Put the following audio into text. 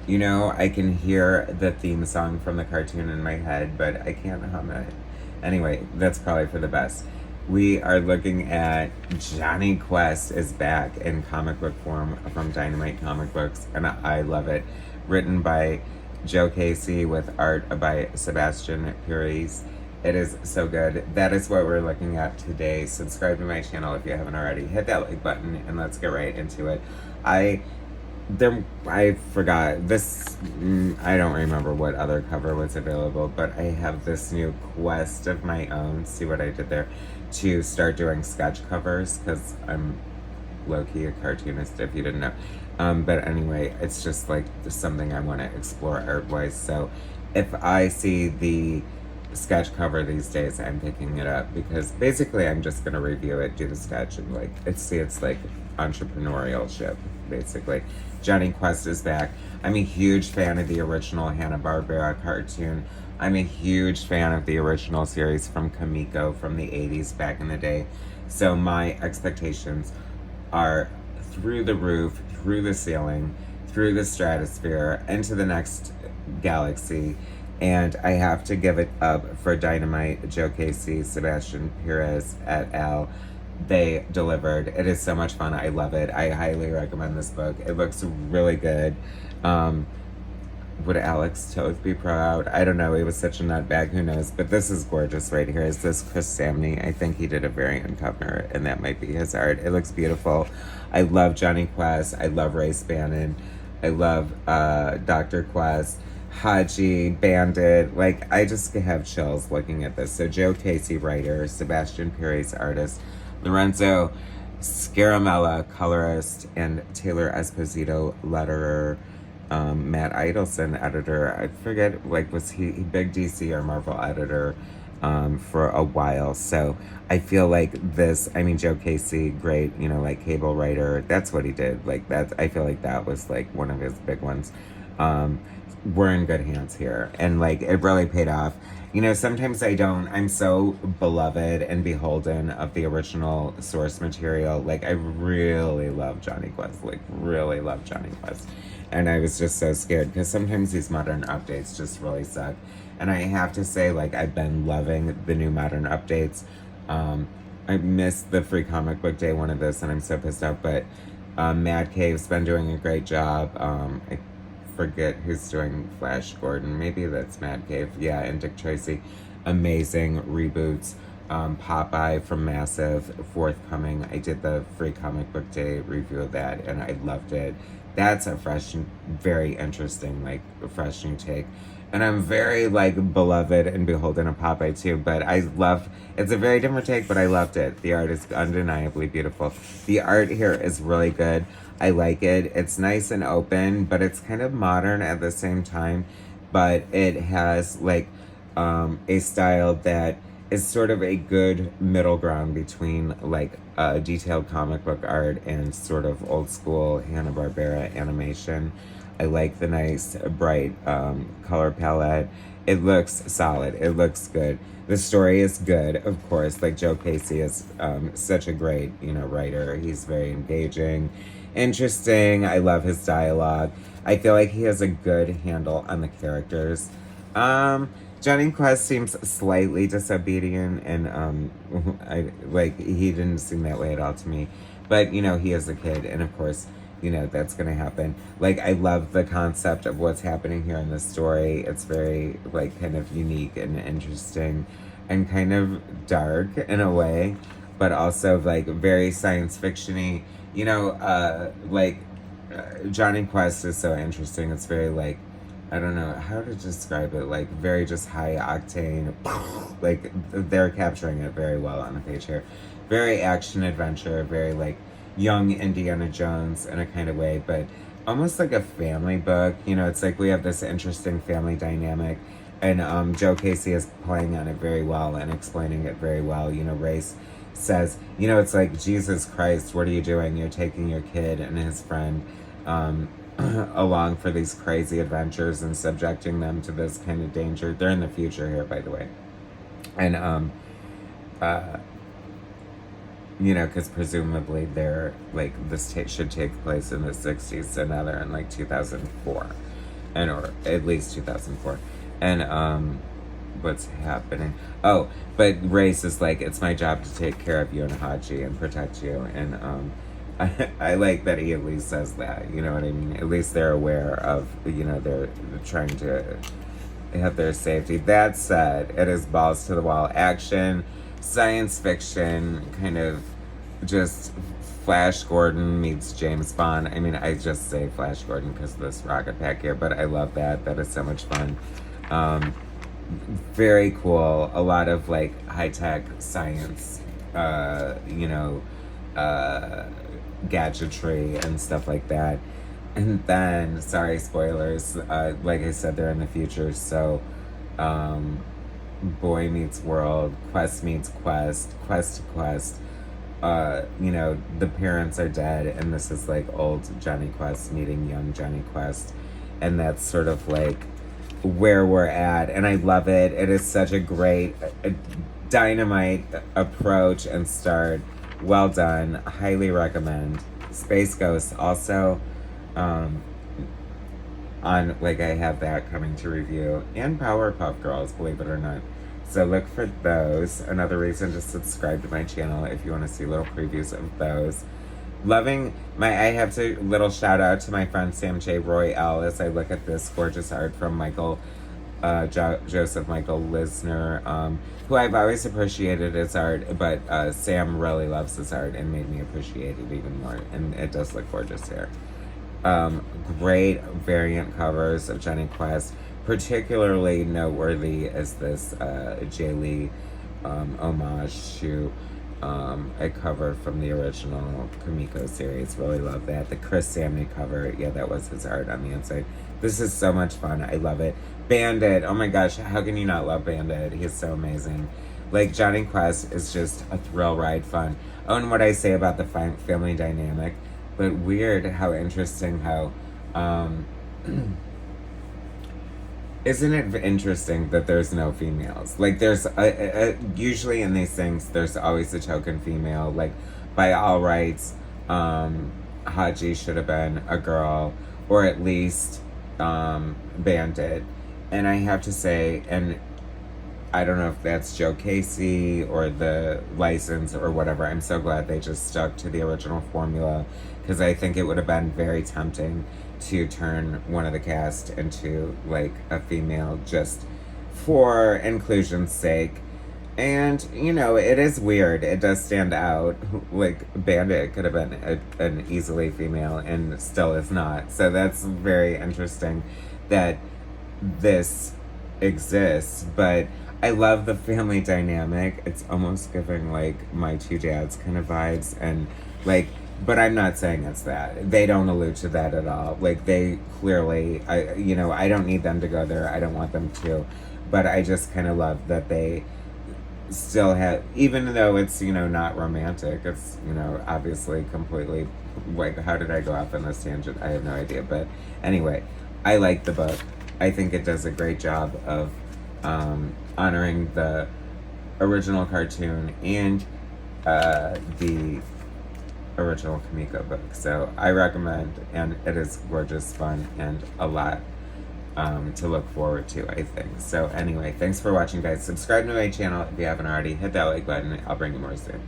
You know, I can hear the theme song from the cartoon in my head, but I can't hum it. Anyway, that's probably for the best. We are looking at Jonny Quest is back in comic book form from Dynamite Comic Books, and I love it. Written by Joe Casey with art by Sebastian Piriz. It is so good. That is what we're looking at today. Subscribe to my channel if you haven't already. Hit that like button and let's get right into it. I forgot this. I don't remember what other cover was available, but I have this new quest of my own. See what I did there? To start doing sketch covers because I'm low-key a cartoonist if you didn't know. But anyway, it's just like something I want to explore art-wise. So if I see the sketch cover these days, I'm picking it up because basically I'm just gonna review it, do the sketch, and like it's like entrepreneurial ship basically. Jonny Quest is back. I'm a huge fan of the original Hannah-Barbera cartoon. I'm a huge fan of the original series from Comico from the 80s back in the day. So my expectations are through the roof, through the ceiling, through the stratosphere, into the next galaxy. And I have to give it up for Dynamite, Joe Casey, Sebastian Piriz et al. They delivered. It is so much fun. I love it. I highly recommend this book. It looks really good. Would Alex Toth be proud? I don't know. He was such a nutbag. Who knows? But this is gorgeous right here. Is this Chris Samney? I think he did a variant cover, and that might be his art. It looks beautiful. I love Jonny Quest. I love Ray Spannon. I love Dr. Quest. Haji, Bandit, like I just have chills looking at this. So Joe Casey, writer, Sebastian Piriz, artist, Lorenzo Scaramella, colorist, and Taylor Esposito, letterer, Matt Idelson, editor. I forget, like, was he big DC or Marvel editor for a while? So I feel like this, I mean, Joe Casey, great, you know, like cable writer. That's what he did. Like that, I feel like that was like one of his big ones. We're in good hands here, and like it really paid off. You know, sometimes I'm so beloved and beholden of the original source material. Like I really love Jonny Quest, like really love Jonny Quest, and I was just so scared because sometimes these modern updates just really suck. And I have to say, like, I've been loving the new modern updates. I missed the free comic book day one of this, and I'm so pissed off, but Mad Cave's been doing a great job. I forget who's doing Flash Gordon. Maybe that's Mad Cave. Yeah, and Dick Tracy. Amazing reboots. Popeye from Massive, forthcoming. I did the free comic book day review of that, and I loved it. That's a fresh, very interesting, like, fresh new take. And I'm very, like, beloved and beholden of Popeye, too. But it's a very different take, but I loved it. The art is undeniably beautiful. The art here is really good. I like it. It's nice and open, but it's kind of modern at the same time. But it has, like, a style that is sort of a good middle ground between, like, detailed comic book art and sort of old school Hanna-Barbera animation. I like the nice, bright color palette. It looks solid. It looks good. The story is good, of course. Like, Joe Casey is such a great, you know, writer. He's very engaging, interesting. I love his dialogue. I feel like he has a good handle on the characters. Jonny Quest seems slightly disobedient, and he didn't seem that way at all to me. But, you know, he is a kid, and of course, you know, that's gonna happen. Like, I love the concept of what's happening here in the story. It's very, like, kind of unique and interesting and kind of dark in a way, but also, like, very science fiction-y. You know, Jonny Quest is so interesting. It's very, like, I don't know how to describe it, like, very just high octane. Like, they're capturing it very well on the page here. Very action adventure, very, like, young Indiana Jones in a kind of way, but almost like a family book. You know, it's like we have this interesting family dynamic, and Joe Casey is playing on it very well and explaining it very well. You know, Race says, you know, it's like, Jesus Christ, what are you doing? You're taking your kid and his friend along for these crazy adventures and subjecting them to this kind of danger. They're in the future here, by the way. And you know, because presumably they're, like, this should take place in the 60s, so now they're in, like, 2004. and or at least 2004. And what's happening? Oh, but Race is like, it's my job to take care of you and Haji and protect you. And I like that he at least says that, you know what I mean? At least they're aware of, you know, they're trying to have their safety. That said, it is balls to the wall action, science fiction, kind of just Flash Gordon meets James Bond. I mean, I just say Flash Gordon because of this rocket pack here, but I love that. That is so much fun. Very cool. A lot of like high-tech science, you know, gadgetry and stuff like that. And then, sorry, spoilers, like I said, they're in the future, so boy meets world, quest meets quest, quest to quest. You know, the parents are dead, and this is like old Jonny Quest meeting young Jonny Quest, and that's sort of like where we're at, and I love it. It is such a great, dynamite approach and start. Well done. Highly recommend. Space Ghost also, on, like, I have that coming to review, and Powerpuff Girls, believe it or not. So look for those. Another reason to subscribe to my channel if you want to see little previews of those. Loving I have to little shout out to my friend Sam J. Roy-L as I look at this gorgeous art from Joseph Michael Lisner, who I've always appreciated his art, but Sam really loves his art and made me appreciate it even more, and it does look gorgeous here. Great variant covers of Jonny Quest. Particularly noteworthy is this Jay Lee homage to a cover from the original Comico series. Really love that. The Chris Samney cover, yeah, that was his art on the inside. This is so much fun. I love it. Bandit, oh my gosh, how can you not love Bandit? He's so amazing. Like, Jonny Quest is just a thrill ride fun. Oh, and what I say about the family dynamic, but weird how interesting how, isn't it interesting that there's no females? Like, there's usually in these things, there's always a token female. Like, by all rights, Haji should have been a girl, or at least Bandit. And I have to say, and I don't know if that's Joe Casey or the license or whatever, I'm so glad they just stuck to the original formula, because I think it would have been very tempting to turn one of the cast into like a female just for inclusion's sake. And you know, it is weird, it does stand out. Like, Bandit could have been an easily female and still is not, so that's very interesting that this exists. But I love the family dynamic. It's almost giving like My Two Dads kind of vibes, and like, but I'm not saying it's that. They don't allude to that at all. Like, they clearly, you know, I don't need them to go there. I don't want them to. But I just kind of love that they still have, even though it's, you know, not romantic, it's, you know, obviously completely, like, how did I go off on this tangent? I have no idea. But anyway, I like the book. I think it does a great job of honoring the original cartoon and the original Comico book. So I recommend, and it is gorgeous, fun, and a lot to look forward to, I think. So anyway, thanks for watching, guys. Subscribe to my channel if you haven't already. Hit that like button. I'll bring you more soon.